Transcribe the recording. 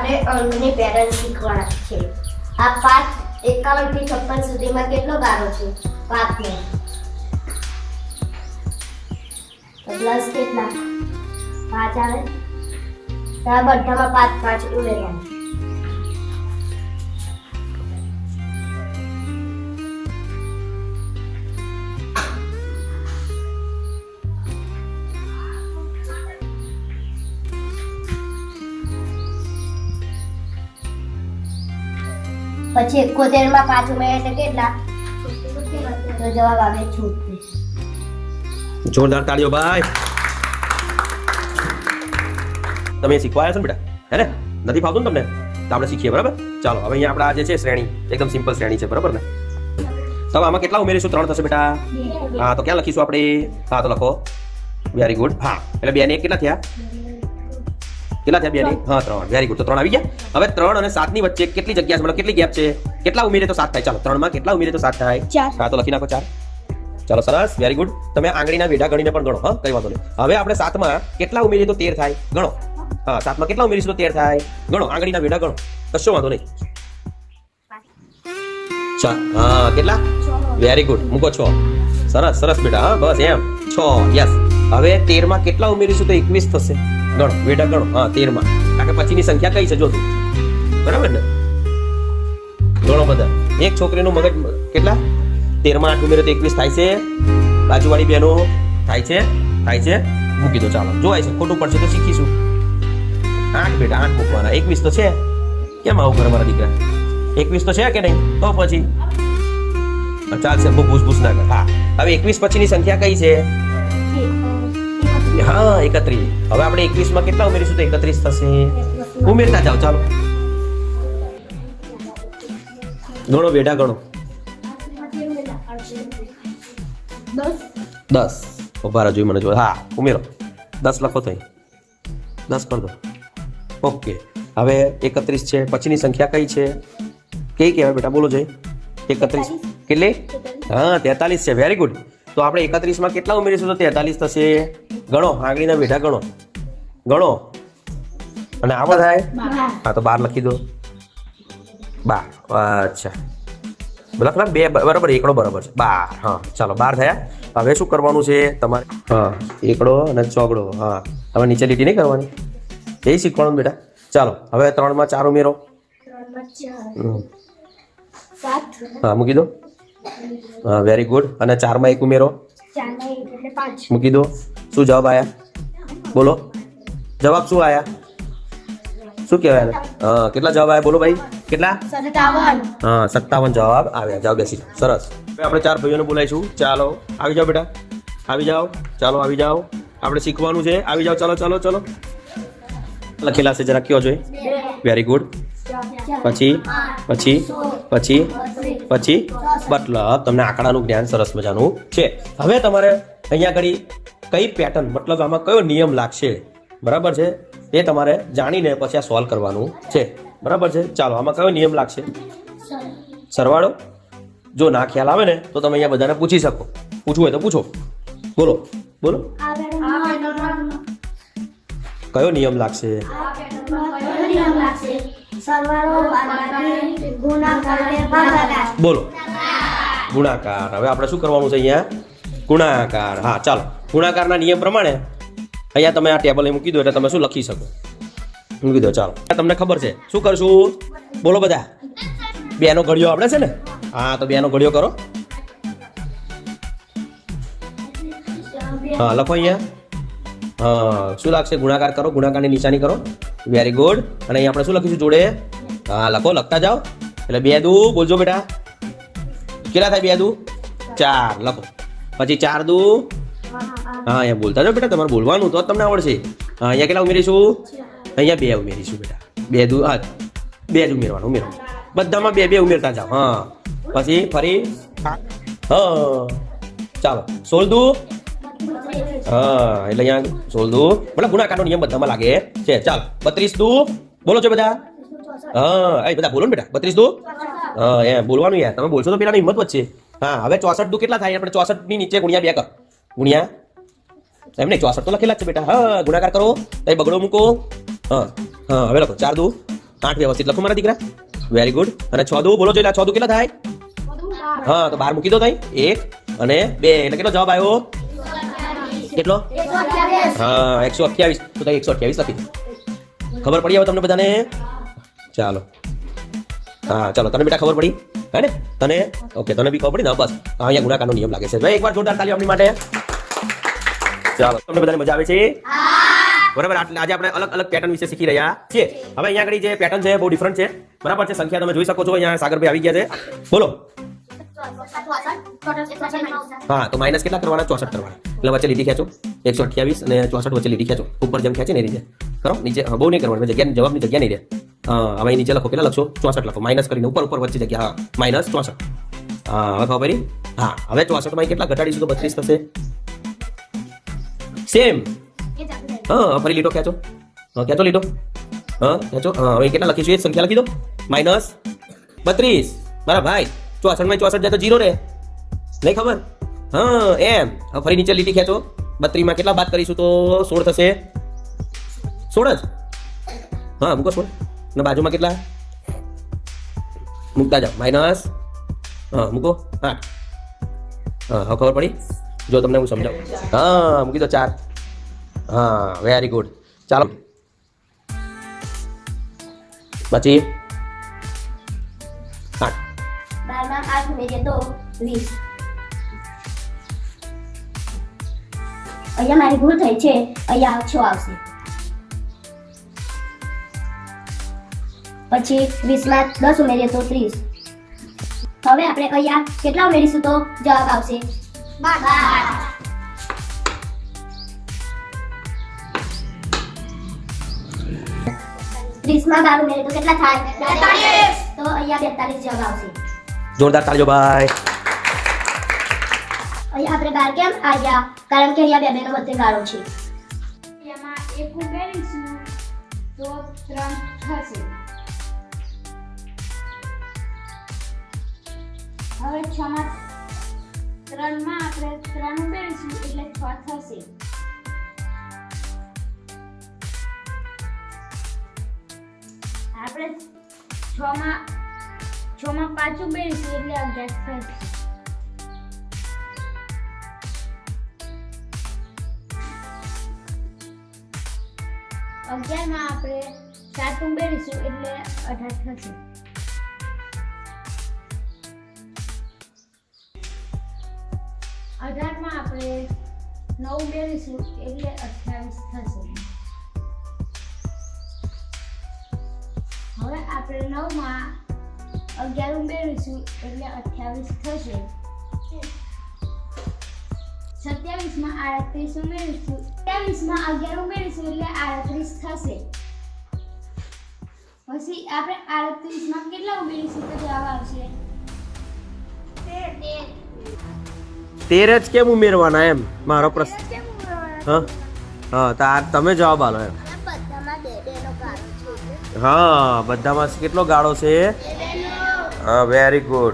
આપણે અંકની પેટર્ન શીખવાના છે. આ 5 51 થી 56 સુધીમાં કેટલો ગાળો છે? 5 ને પ્લસ કેટલા? 5 આવે. આ બધામાં 5 5 ઉમેરવાનું. પછી 71 માં 5 ઉમેરે એટલે કેટલા? તો જવાબ આવે 76. જોરદાર તાળીઓ ભાઈ. તમે શીખવાયા છો ને બેટા, હે ને? નથી ફાવતું ને તમને? તો આપણે શીખીએ, બરાબર? ચાલો હવે અહીંયા આપણે આ જે છે શ્રેણી એકદમ સિમ્પલ શ્રેણી છે, બરાબર ને? તો આમાં કેટલા ઉમેરીશું? 3 થશે બેટા. હા, તો ક્યાં લખીશું આપણે? હા, તો લખો. Very good. હા, એટલે 2 ને 1 કેટલા થયા? કેટલા થયા? 2 ને 1. હા, 3. Very good. તો 3 આવી ગયા. હવે 3 અને 7 ની વચ્ચે કેટલી જગ્યા છે? મતલબ કેટલી ગેપ છે? કેટલા ઉમેરે તો 7 થાય? ચાલો, 3 માં કેટલા ઉમેરે તો 7 થાય? 4. હા, તો લખી નાખો 4. ચાલો, સરસ. Very good. તમે આંગળીના વેઢા ગણીને પણ ગણો. હા, કઈ વાંધો નહીં. હવે આપણે 7 માં કેટલા ઉમેરીએ તો 13 થાય? ગણો. હા, 7 માં કેટલા ઉમેરીશું તો 13 થાય? ગણો. આંગળીના વેઢા ગણો. કશો વાંધો નહીં. હા, કેટલા? Very good. મૂકો 6. સરસ સરસ બેટા. હા, બસ એમ 6. યસ. હવે 13 માં કેટલા ઉમેરીશું તો 21 થશે? ગણો. વેઢા ગણો. હા, 13 માં. કારણ કે પછીની સંખ્યા કઈ છે જો તું. બરાબર ને? ગણો બધા. એક છોકરીનું મગજ કેટલા? 13 માં 8 ઉમેરે તો 21 થાય છે. બાજુવાળી બહેનો થાય છે? થાય છે. મૂકી દો. ચાલો, જોવાય છે. ખોટું પડશે તો શીખીશું. 8 બેટા, 8 મૂકવાના. 21 તો છે. કેમ આવું કરે મારા દીકરા? 21 તો છે કે નહીં? તો પછી ચાલશે. ભૂસ ના કર. હા, હવે 21 પછીની સંખ્યા કઈ છે? હા, 31. હવે આપણે 21 માં કેટલા ઉમેરીશું તો 31 થશે? ઉમેરતા જાઓ. ચાલો, ગણો બેટા, ગણો. 10. ઉભા રહો, મને જો. હા, ઉમેરો. 10 લખો તો 10 કર દો. ઓકે. હવે 31 છે. પછીની સંખ્યા કઈ છે? કઈ કહેવાય બેટા? બોલો જોઈ. 31 કેટલી? હા, 43 છે. Very good. તો આપણે 31 માં કેટલા ઉમેરીશું તો 43 થશે? ગણો. આંગળીના વેઢા ગણો. ગણો. અને આવા થાય? હા, તો 12 લખી દો. 12. અચ્છા, લખ 2 બરાબર. એકડો બરાબર છે. 12. હા, ચાલો, 12 થયા. હવે શું કરવાનું છે તમારે? હા, એકડો અને ચોગડો. હા, હવે નીચે લીટી નહીં કરવાની, એ શીખવાનું બેટા. ચાલો, હવે 3 માં 4 ઉમેરો. 7. હા, મૂકી દો. હા, વેરી ગુડ. અને 4 માં 1 ઉમેરો. 4 માં 1 એટલે 5. મૂકી દો. શું જવાબ આયા? બોલો, જવાબ શું આયા? શું કહેવાય? હા, કેટલા જવાબ આવ્યા? બોલો ભાઈ, કેટલા? 57. હા, 57 જવાબ આવ્યા. જાઓ, બેસી. સરસ. હવે આપણે 4 ભાઈઓને બોલાવીશું. ચાલો, આવી જાઓ બેટા, આવી જાઓ. ચાલો, આવી જાઓ. આપણે શીખવાનું છે. આવી જાઓ. ચાલો ચાલો ચાલો. લખેલા છે જરા કયો જોઈએ? Very good. પછી પછી પછી પછી મતલબ તમને આંકડાનું જ્ઞાન સરસ મજાનું છે. હવે તમારે અહીંયા આગળ કઈ પેટર્ન, મતલબ આમાં કયો નિયમ લાગશે, બરાબર છે, એ તમારે જાણીને પછી આ સોલ્વ કરવાનું છે. બરાબર છે? ચાલો, આમાં કયો નિયમ લાગશે? સરવાળો. જો ના ખ્યાલ આવે ને તો તમે અહીંયા બધાને પૂછી શકો. પૂછવું હોય તો પૂછો. બોલો બોલો, કયો નિયમ લાગશે? બોલો, ગુણાકાર. હવે આપણે શું કરવાનું છે અહીંયા? ગુણાકાર. હા, ચાલો. ગુણાકારના નિયમ પ્રમાણે અહીંયા તમે આ ટેબલ મૂકી દો એટલે તમે શું લખી શકો? મૂકી દો. ચાલો, તમને ખબર છે શું કરશું? બોલો બધા. 2 નો ઘડિયો આપણે છે ને? હા, તો 2 નો ઘડિયો કરો. હા, લખો અહીંયા. હા, શું લાગશે? ગુણાકાર કરો. ગુણાકારની નિશાની કરો. Very good. અને અહીંયા આપણે શું લખીશું જોડે? હા, લખો. લખતા જાઓ. એટલે 2 દુ બોલજો બેટા. કેટલા થાય? 2 દુ 4. લખો. પછી 4 દુ. હા, અહીંયા બોલતા જાઓ બેટા. તમારે બોલવાનું તો જ તમને આવડશે. હા, અહીંયા કેટલા ઉમેરીશું? અહીંયા 2 ઉમેરીશું બેટા. 2 દુ. હા, 2 જ ઉમેરવાનું. ઉમેરો. બધામાં 2 ઉમેરતા જાઓ. હા, પછી ફરી. હા, ચાલો. 16 દુ. હા, એટલે અહીંયા 16 દુ. મતલબ ગુણાકારનો નિયમ બધામાં લાગે છે. ચાલો, 32 દુ. બોલો છો બધા? હા, એ બધા બોલો ને બેટા. 32 દુ. હા, એમ બોલવાનું યાર. તમે બોલશો તો પેલાની હિંમત વધશે. હા, હવે 64 દુ કેટલા થાય? આપણે 64 ની નીચે ગુણ્યા 2 કર. ગુણ્યા એમ નહીં, 64 તો લખેલા જ છે બેટા. હા, ગુણાકાર કરો. તો બગડો મૂકો. હા હા, હવે લખો. 4 દુ 8 વ્યવસ્થિત લખો મારા દીકરા. Very good. અને 6 દુ બોલો જોઈ લે, 6 દુ કેટલા થાય? હા તો 12 મૂકી દો તઈ. 1 અને 2 એટલે કેટલો જવાબ આવ્યો? કેટલો? હા 128. તો તઈ 128 લખી દો. ખબર પડી હવે તમને બધાને? ચાલો હા ચાલો, તને બેટા ખબર પડી હે ને? તને ઓકે, તને બી ખબર પડી ને? બસ અહીંયા ગુણાકારનો નિયમ લાગે છે ભાઈ. એકવાર જોરદાર તાળી આપણી માટે. ચાલો, તમને બધાને મજા આવે છે? બરાબર. આજે આપણે અલગ અલગ પેટર્ન વિશે શીખી રહ્યા છીએ. હવે અહીંયા આગળ જે પેટર્ન છે બહુ ડિફરન્ટ છે. બરાબર છે. સંખ્યા તમે જોઈ શકો છો. અહીંયા સાગરભાઈ આવી ગયા છે. બોલો. હા તો માઇનસ કેટલા કરવાના? 64 કરવાના. એટલે વચ્ચે લીટી ખેંચો. 128 અને 64 વચ્ચે લીટી ખેંચો. ઉપર જેમ ખેંચે ને એ રીતે કરો. નીચે બહુ નહીં કરવાનું, જગ્યા જવાબની જગ્યા નહીં રહે. હવે નીચે લખો. કેટલા લખશો? 64 લખો. માઇનસ કરીને ઉપર ઉપર વચ્ચે જગ્યા. હા માઇનસ 64. હા હવે ખબર પડી? હા હવે 64 માં કેટલા ઘટાડીશું તો 32 થશે. સેમ. હા ફરી લીટો ખેંચો. હા ખેંચો લીટો. હા ખેંચો. હા હવે કેટલા લખીશું? એ સંખ્યા લખી દો. માઇનસ 32. મારા ભાઈ 64 માં 64 જાય તો 0 રહે. નહીં ખબર? હા એમ. હવે ફરી નીચે લીટી ખેંચો. 32 માં કેટલા બાદ કરીશું તો 16 થશે. 16 જ. હા મૂકો 16. અને બાજુમાં કેટલા મૂકતા જાઓ? માઇનસ. હા મૂકો 8. હા હવે ખબર પડી? જો તમને હું સમજાવું. હા મૂકી દો 4. હા વેરી ગુડ. ચાલો પછી 8. 12 માં 8 ઉમેરીએ તો 20. અહીંયા મારી ભૂલ થઈ છે. અહીંયા 6 આવશે. પછી 20 માં 10 ઉમેરીએ તો 30. હવે આપણે અહીંયા કેટલા ઉમેરીશું તો જવાબ આવશે? 12. 30 માં 12 ઉમેરીએ તો કેટલા થાય? 42. તો અહીંયા 42 જવાબ આવશે. જોરદાર તાળીઓ ભાઈ. અહીંયા આપણે 12 કેમ આવ્યા? કારણ કે અહીંયા બે બેનો વચ્ચે ગાળો છે. એમાં 1 ઉમેરીશું તો 3 થશે. હવે 6 માં 3 માં આપણે 3 ઉમેરીશું એટલે 6 થશે. આપણે 6 માં 5 ઉમેરીશું એટલે 11 થશે. માં આપણે 7 ઉમેરીશું એટલે 18 થશે. 18 માં આપણે 9 ઉમેરીશું એટલે 28 થશે. હવે આપણે 9 માં 11 ઉમેરીશું એટલે 28 થશે. 27 માં 38 ઉમેરીશું. 27 માં 11 ઉમેરીશું એટલે 38 થશે. પછી આપણે 38 માં કેટલા ઉમેરીશું તો જવાબ આવશે 13 જ કેમ ઉમેરવાના એમ મારો પ્રશ્ન. હા હા તમે જવાબ આલો એમ. હા બધામાં કેટલો ગાળો છે? હા વેરી ગુડ.